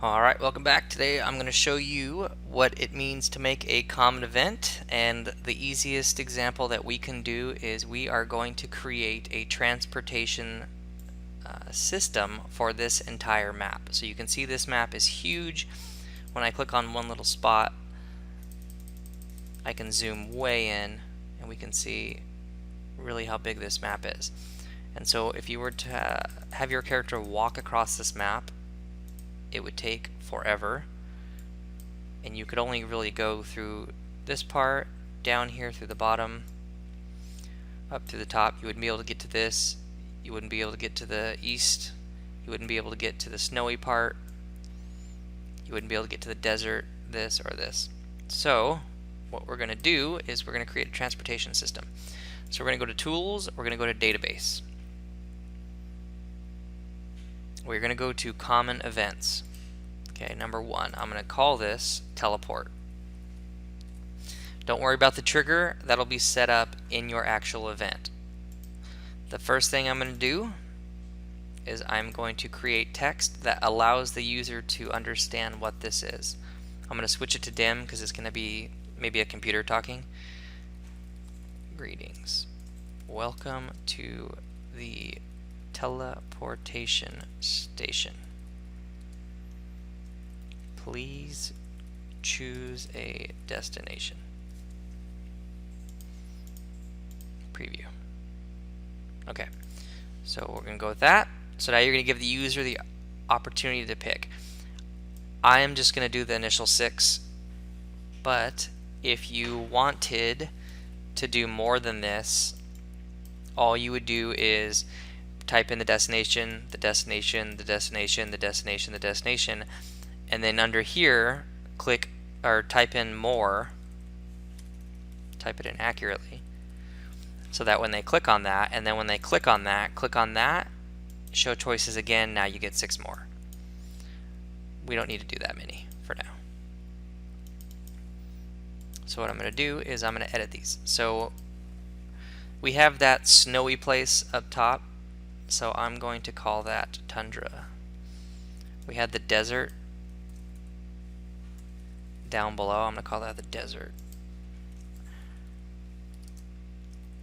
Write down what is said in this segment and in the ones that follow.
Alright, welcome back. Today I'm going to show you what it means to make a common event, and the easiest example that we can do is we are going to create a transportation system for this entire map. So you can see this map is huge. When I click on one little spot, I can zoom way in and we can see really how big this map is. And so if you were to have your character walk across this map, it would take forever, and you could only really go through this part, down here through the bottom, up to the top. You wouldn't be able to get to this, you wouldn't be able to get to the east, you wouldn't be able to get to the snowy part, you wouldn't be able to get to the desert, this or this. So what we're going to do is we're going to create a transportation system. So we're going to go to Tools, we're going to go to Database. We're going to go to Common Events. Okay, number 1, I'm going to call this Teleport. Don't worry about the trigger, that'll be set up in your actual event. The first thing I'm going to do is I'm going to create text that allows the user to understand what this is. I'm going to switch it to dim because it's going to be maybe a computer talking. Greetings. Welcome to the teleportation station. Please choose a destination. Preview. Okay, so we're going to go with that. So now you're going to give the user the opportunity to pick. I am just going to do the initial 6, but if you wanted to do more than this, all you would do is type in the destination, the destination, the destination, the destination, the destination, and then under here click or type in more, type it in accurately, so that when they click on that, and then when they click on that, show choices again, now you get 6 more. We don't need to do that many for now. So what I'm going to do is I'm going to edit these. So we have that snowy place up top, so I'm going to call that Tundra. We had the desert down below, I'm going to call that the desert.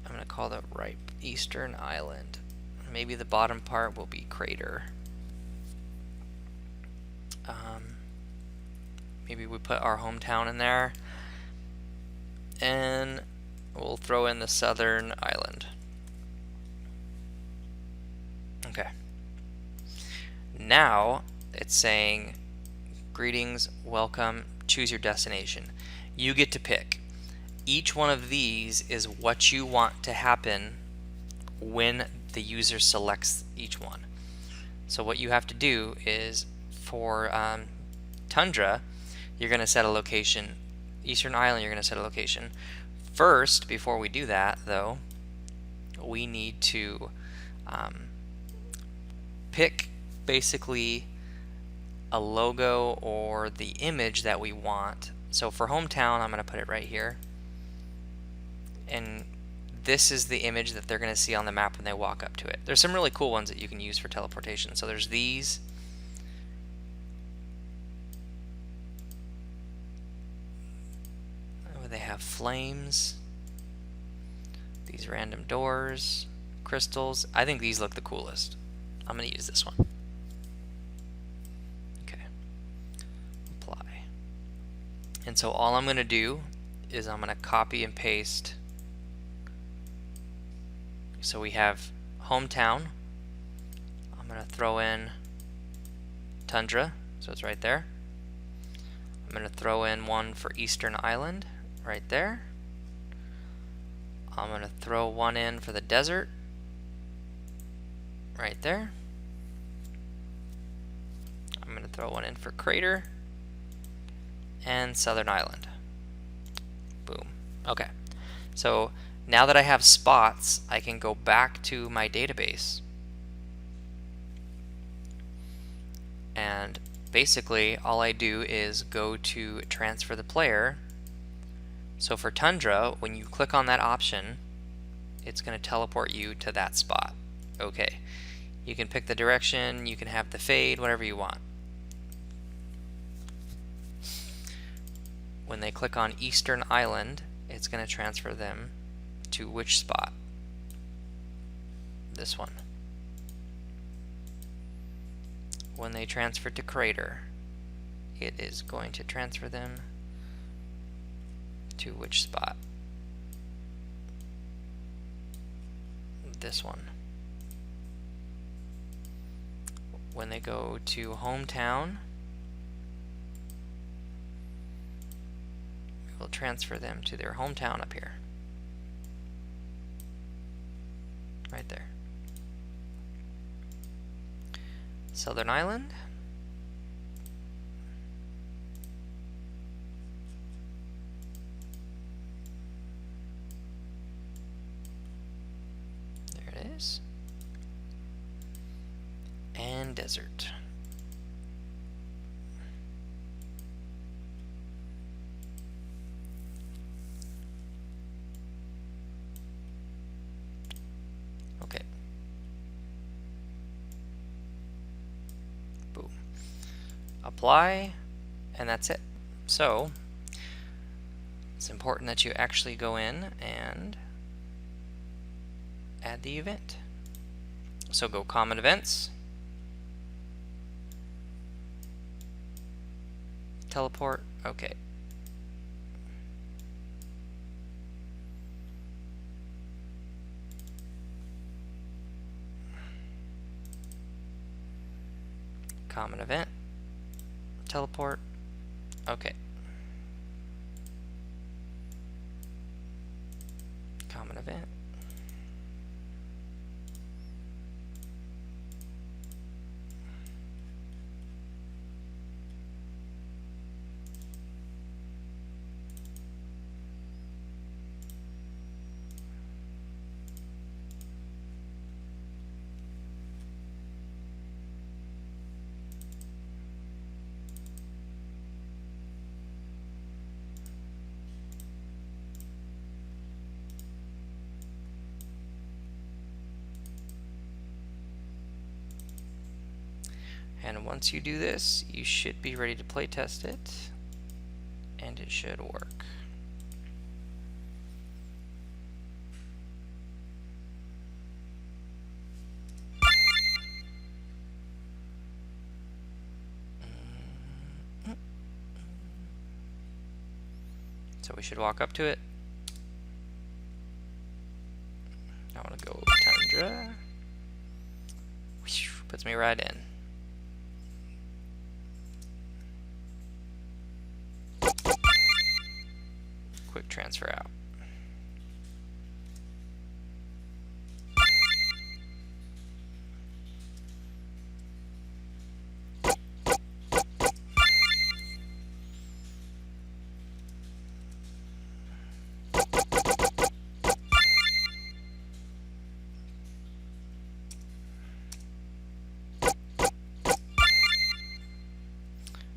I'm going to call that right eastern island. Maybe the bottom part will be crater. Maybe we put our hometown in there, and we'll throw in the southern island. Okay. Now it's saying, greetings, welcome, choose your destination. You get to pick. Each one of these is what you want to happen when the user selects each one. So what you have to do is for Tundra, you're going to set a location. Eastern Island, you're going to set a location. First, before we do that, though, we need to pick basically a logo or the image that we want. So for hometown, I'm going to put it right here. And this is the image that they're going to see on the map when they walk up to it. There's some really cool ones that you can use for teleportation. So there's these. They have flames, these random doors, crystals. I think these look the coolest. I'm going to use this one. Okay. Apply. And so all I'm going to do is I'm going to copy and paste. So we have hometown. I'm going to throw in Tundra, so it's right there. I'm going to throw in one for Eastern Island, right there. I'm going to throw one in for the desert, right there. I'm going to throw one in for crater and southern island. Boom. Okay. So now that I have spots, I can go back to my database and basically all I do is go to transfer the player. So for Tundra, when you click on that option, it's going to teleport you to that spot. Okay. You can pick the direction, you can have the fade, whatever you want. when they click on Eastern Island, it's going to transfer them to which spot? This one. When they transfer to Crater, it is going to transfer them to which spot? This one. When they go to Hometown, we'll transfer them to their hometown up here. Right there. Southern Island. There it is. And Desert. Okay. Boom. Apply, and that's it. So, it's important that you actually go in and add the event. So go Common Events, Teleport, okay. Common Event, Teleport, okay. Common Event. And once you do this, you should be ready to play test it, and it should work. So we should walk up to it. I want to go Tundra. Puts me right in. Quick transfer out.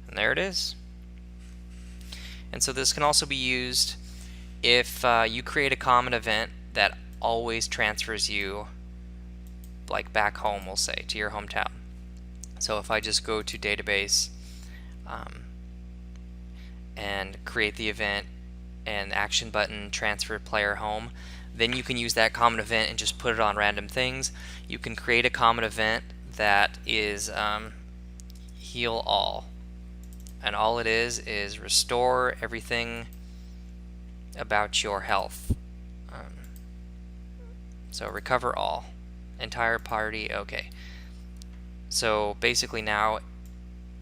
And there it is. And so this can also be used if you create a common event that always transfers you, like back home, we'll say, to your hometown. So if I just go to database and create the event and action button transfer player home, then you can use that common event and just put it on random things. You can create a common event that is heal all, and all it is restore everything about your health. So recover all, entire party, okay. So basically now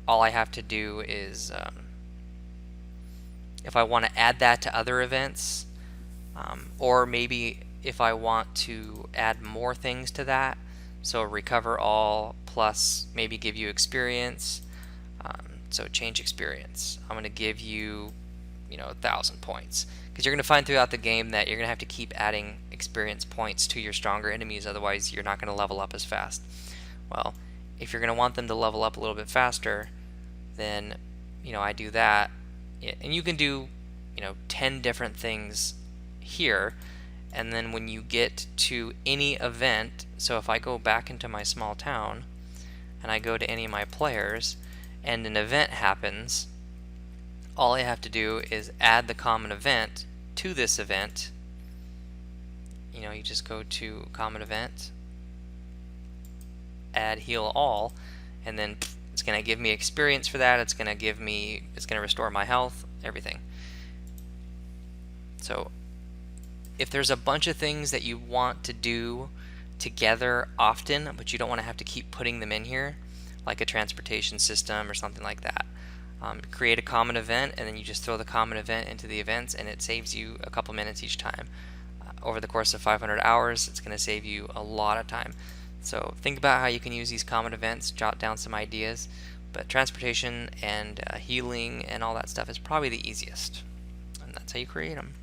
all I have to do is if I want to add that to other events, or maybe if I want to add more things to that, so recover all plus maybe give you experience, so change experience. I'm going to give you 1,000 points, because you're going to find throughout the game that you're going to have to keep adding experience points to your stronger enemies, otherwise you're not going to level up as fast. Well, if you're going to want them to level up a little bit faster, then I do that, and you can do 10 different things here, and then when you get to any event, so if I go back into my small town and I go to any of my players and an event happens, all I have to do is add the common event to this event. You just go to common event, add heal all, and then it's going to give me experience for that. It's going to restore my health, everything. So if there's a bunch of things that you want to do together often, but you don't want to have to keep putting them in here, like a transportation system or something like that, create a common event, and then you just throw the common event into the events, and it saves you a couple minutes each time. Over the course of 500 hours, it's going to save you a lot of time. So think about how you can use these common events, jot down some ideas, but transportation and healing and all that stuff is probably the easiest, and that's how you create them.